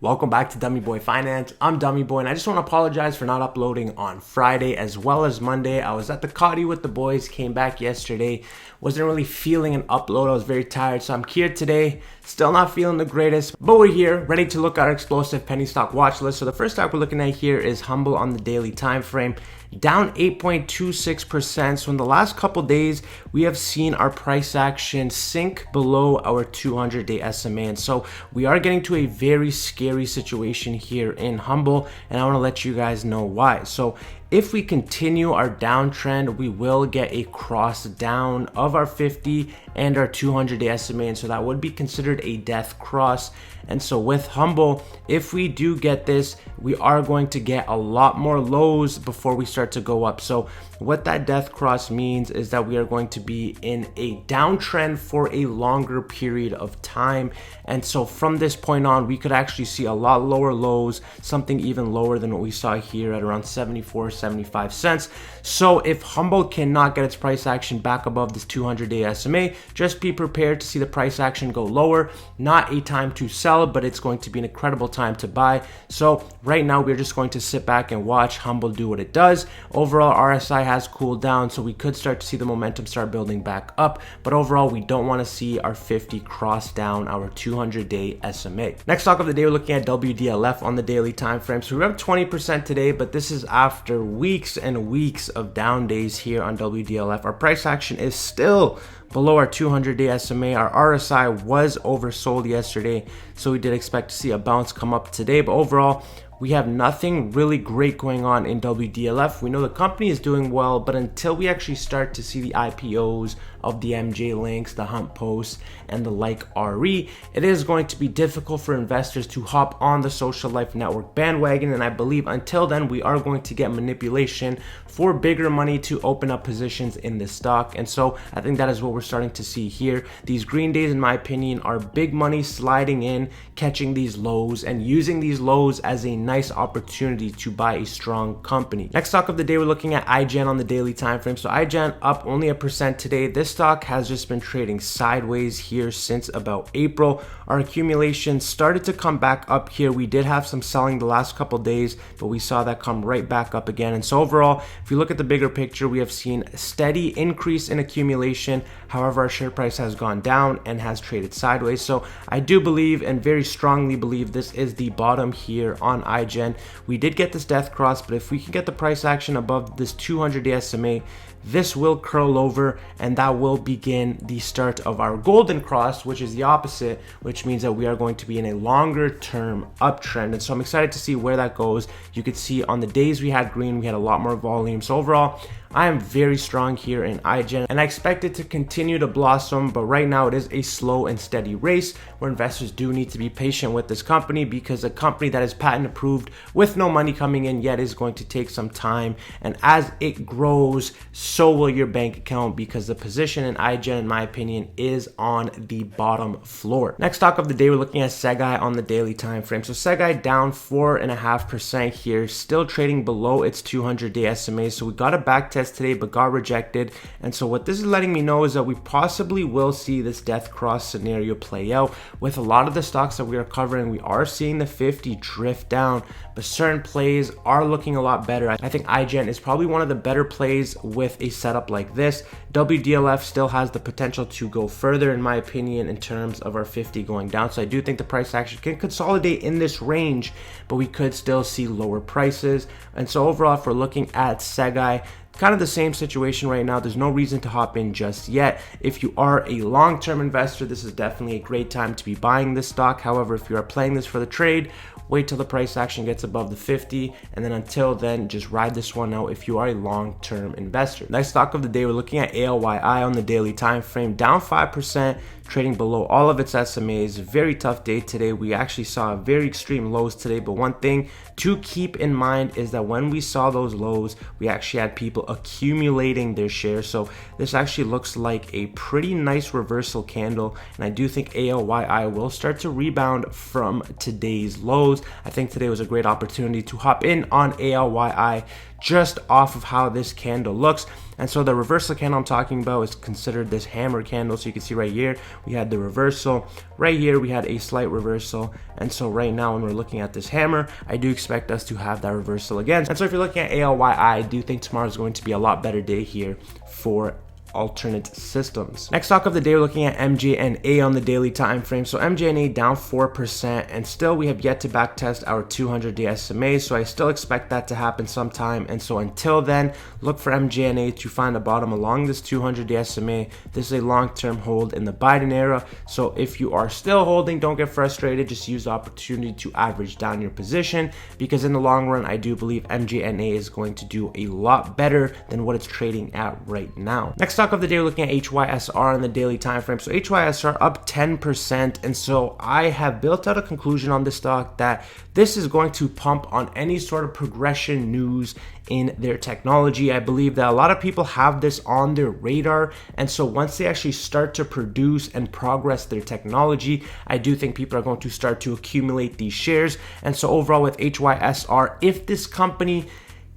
Welcome back to Dummy Boy Finance. I'm Dummy Boy, and I just want to apologize for not uploading on Friday as well as Monday. I was at the Cotty with the boys, came back yesterday, wasn't really feeling an upload. I was very tired, so I'm here today. Still not feeling the greatest, but we're here, ready to look at our explosive penny stock watch list. So the first stock we're looking at here is Humble on the daily time frame, down 8.26%. So in the last couple days, we have seen our price action sink below our 200-day SMA. And so we are getting to a very scary situation here in Humble, and I want to let you guys know why. So if we continue our downtrend, we will get a cross down of our 50 and our 200-day SMA, and so that would be considered a death cross. And so with Humble, if we do get this, we are going to get a lot more lows before we start to go up. So what that death cross means is that we are going to be in a downtrend for a longer period of time. And so from this point on, we could actually see a lot lower lows, something even lower than what we saw here at around 74-75 cents. So if Humble cannot get its price action back above this 200-day SMA, just be prepared to see the price action go lower. Not a time to sell, but it's going to be an incredible time to buy. So right now we're just going to sit back and watch Humble do what it does. Overall, RSI has cooled down, so we could start to see the momentum start building back up, but overall we don't want to see our 50 cross down our 200-day SMA. Next stock of the day, we're looking at WDLF on the daily time frame. So we're up 20% today, but this is after weeks and weeks of down days here on WDLF. Our price action is still below our 200-day SMA. Our RSI was oversold yesterday, so we did expect to see a bounce come up today, but overall we have nothing really great going on in WDLF. We know the company is doing well, but until we actually start to see the IPOs of the MJ links, the Hump Posts, and the like RE, it is going to be difficult for investors to hop on the social life network bandwagon. And I believe until then, we are going to get manipulation for bigger money to open up positions in this stock. And so I think that is what we're starting to see here. These green days, in my opinion, are big money sliding in, catching these lows, and using these lows as a nice opportunity to buy a strong company. Next stock of the day, we're looking at IGEN on the daily time frame. So IGEN up only 1% today. This stock has just been trading sideways here since about April. Our accumulation started to come back up here. We did have some selling the last couple days, but we saw that come right back up again. And so overall, if you look at the bigger picture, we have seen a steady increase in accumulation. However, our share price has gone down and has traded sideways. So I do believe, and very strongly believe, this is the bottom here on IGEN. We did get this death cross, but if we can get the price action above this 200-day SMA, this will curl over, and that will begin the start of our golden cross, which is the opposite, which means that we are going to be in a longer term uptrend. And so I'm excited to see where that goes. You could see on the days we had green, we had a lot more volume. So overall, I am very strong here in IGEN, and I expect it to continue to blossom, but right now it is a slow and steady race where investors do need to be patient with this company, because a company that is patent approved with no money coming in yet is going to take some time, and as it grows, so will your bank account, because the position in IGEN, in my opinion, is on the bottom floor. Next stock of the day, we're looking at SEGI on the daily time frame. So SEGI down 4.5% here, still trading below its 200-day SMA. So we got a back test today, but got rejected. And so what this is letting me know is that we possibly will see this death cross scenario play out. With a lot of the stocks that we are covering, we are seeing the 50 drift down, but certain plays are looking a lot better. I think IGEN is probably one of the better plays with a setup like this. WDLF still has the potential to go further, in my opinion, in terms of our 50 going down. So I do think the price action can consolidate in this range, but we could still see lower prices. And so overall, if we're looking at SEGI, kind of the same situation right now. There's no reason to hop in just yet. If you are a long-term investor, this is definitely a great time to be buying this stock. However, if you are playing this for the trade, wait till the price action gets above the 50, and then until then, just ride this one out if you are a long-term investor. Next stock of the day, we're looking at ALYI on the daily time frame, down 5%, trading below all of its SMAs. Very tough day today. We actually saw very extreme lows today, but one thing to keep in mind is that when we saw those lows, we actually had people accumulating their shares. So this actually looks like a pretty nice reversal candle, and I do think ALYI will start to rebound from today's lows. I think today was a great opportunity to hop in on ALYI just off of how this candle looks. And so the reversal candle I'm talking about is considered this hammer candle. So you can see right here, we had the reversal, right here we had a slight reversal, and so right now when we're looking at this hammer, I do expect us to have that reversal again. And so if you're looking at ALYI, I do think tomorrow is going to be a lot better day here for alternate systems. Next stock of the day, we're looking at MJNA on the daily time frame. So MGNA down 4%, and still we have yet to backtest our 200-day SMA, so I still expect that to happen sometime. And so until then, look for MGNA to find a bottom along this 200-day SMA. This is a long-term hold in the Biden era, so if you are still holding, don't get frustrated. Just use the opportunity to average down your position, because in the long run, I do believe MGNA is going to do a lot better than what it's trading at right now. Next stock of the day, we're looking at HYSR on the daily time frame. So HYSR up 10%, and so I have built out a conclusion on this stock that this is going to pump on any sort of progression news in their technology. I believe that a lot of people have this on their radar, and so once they actually start to produce and progress their technology, I do think people are going to start to accumulate these shares. And so overall with HYSR, if this company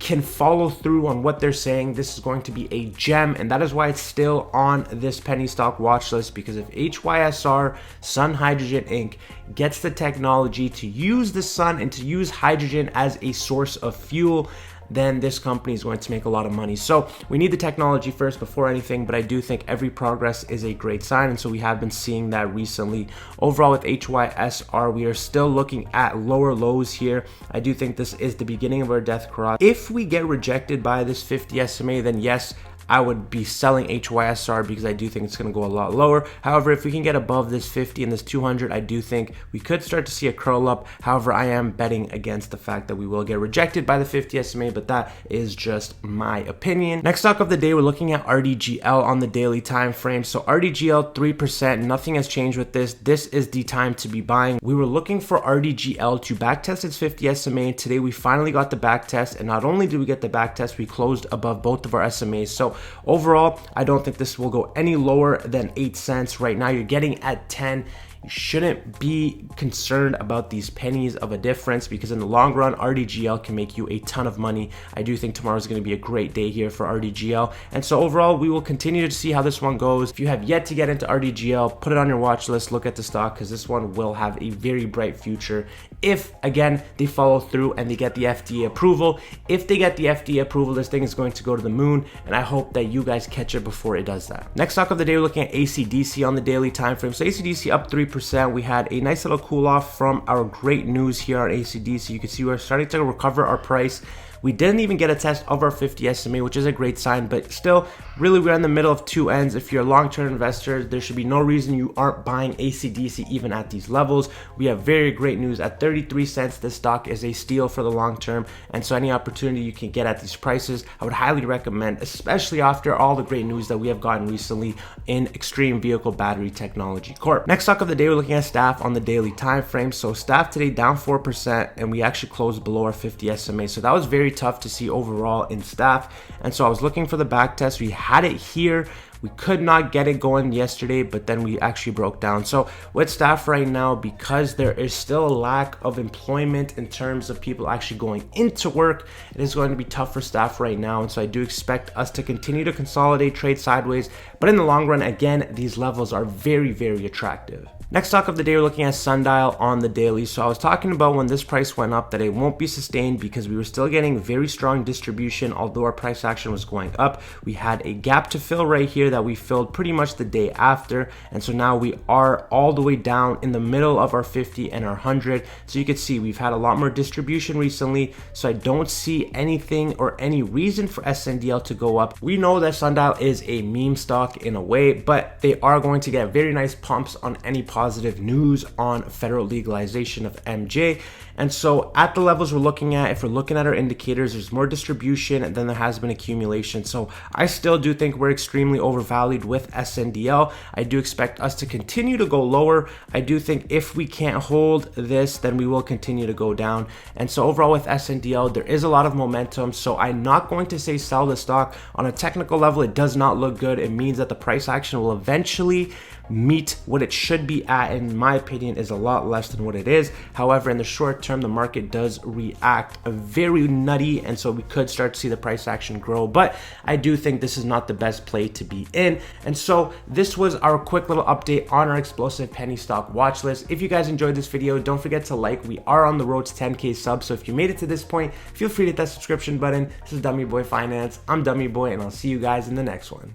can follow through on what they're saying, this is going to be a gem, and that is why it's still on this penny stock watch list. Because if HYSR, Sun Hydrogen Inc., gets the technology to use the sun and to use hydrogen as a source of fuel, then this company is going to make a lot of money. So we need the technology first before anything, but I do think every progress is a great sign, and so we have been seeing that recently. Overall with HYSR, we are still looking at lower lows here. I do think this is the beginning of our death cross. If we get rejected by this 50 SMA, then yes, I would be selling HYSR because I do think it's going to go a lot lower. However, if we can get above this 50 and this 200, I do think we could start to see a curl up. However, I am betting against the fact that we will get rejected by the 50 SMA, but that is just my opinion. Next stock of the day, we're looking at RDGL on the daily time frame. So RDGL 3%, nothing has changed with this. This is the time to be buying. We were looking for RDGL to backtest its 50 SMA. Today, we finally got the backtest, and not only did we get the backtest, we closed above both of our SMAs. So overall, I don't think this will go any lower than 8 cents. Right now, you're getting at 10. You shouldn't be concerned about these pennies of a difference, because in the long run, RDGL can make you a ton of money. I do think tomorrow is going to be a great day here for RDGL. And so overall, we will continue to see how this one goes. If you have yet to get into RDGL, put it on your watch list, look at the stock, because this one will have a very bright future if, again, they follow through and they get the FDA approval. If they get the FDA approval, this thing is going to go to the moon, and I hope that you guys catch it before it does that. Next stock of the day, we're looking at ACDC on the daily time frame. So ACDC up 3%. We had a nice little cool off from our great news here on ACDC. You can see we're starting to recover our price. We didn't even get a test of our 50 SMA, which is a great sign, but still, really, we're in the middle of two ends. If you're a long-term investor, there should be no reason you aren't buying ACDC even at these levels. We have very great news. At 33 cents, this stock is a steal for the long term, and so any opportunity you can get at these prices, I would highly recommend, especially after all the great news that we have gotten recently in Extreme Vehicle Battery Technology Corp. Next stock of the day, we're looking at STAF on the daily time frame. So STAF today down 4%, and we actually closed below our 50 SMA, so that was very tough to see overall in STAF. And so I was looking for the back test. We had it here. We could not get it going yesterday, but then we actually broke down. So with STAF right now, because there is still a lack of employment in terms of people actually going into work, it is going to be tough for STAF right now. And so I do expect us to continue to consolidate, trade sideways, but in the long run, again, these levels are very, very attractive. Next stock of the day, we're looking at Sundial on the daily. So I was talking about when this price went up that it won't be sustained, because we were still getting very strong distribution. Although our price action was going up, we had a gap to fill right here that we filled pretty much the day after. And so now we are all the way down in the middle of our 50 and our 100. So you can see we've had a lot more distribution recently. So I don't see anything or any reason for SNDL to go up. We know that Sundial is a meme stock in a way, but they are going to get very nice pumps on any positive news on federal legalization of MJ. And so at the levels we're looking at, if we're looking at our indicators, there's more distribution than there has been accumulation. So I still do think we're extremely overvalued with SNDL. I do expect us to continue to go lower. I do think if we can't hold this, then we will continue to go down. And so overall with SNDL, there is a lot of momentum. So I'm not going to say sell the stock. On a technical level, it does not look good. It means that the price action will eventually meet what it should be at, in my opinion, is a lot less than what it is. However, in the short term, the market does react very nutty, and so we could start to see the price action grow, but I do think this is not the best play to be in. And so this was our quick little update on our explosive penny stock watch list. If you guys enjoyed this video, don't forget to like. We are on the road to 10K subs, so if you made it to this point, feel free to hit that subscription button. This is Dummy Boy Finance. I'm Dummy Boy, and I'll see you guys in the next one.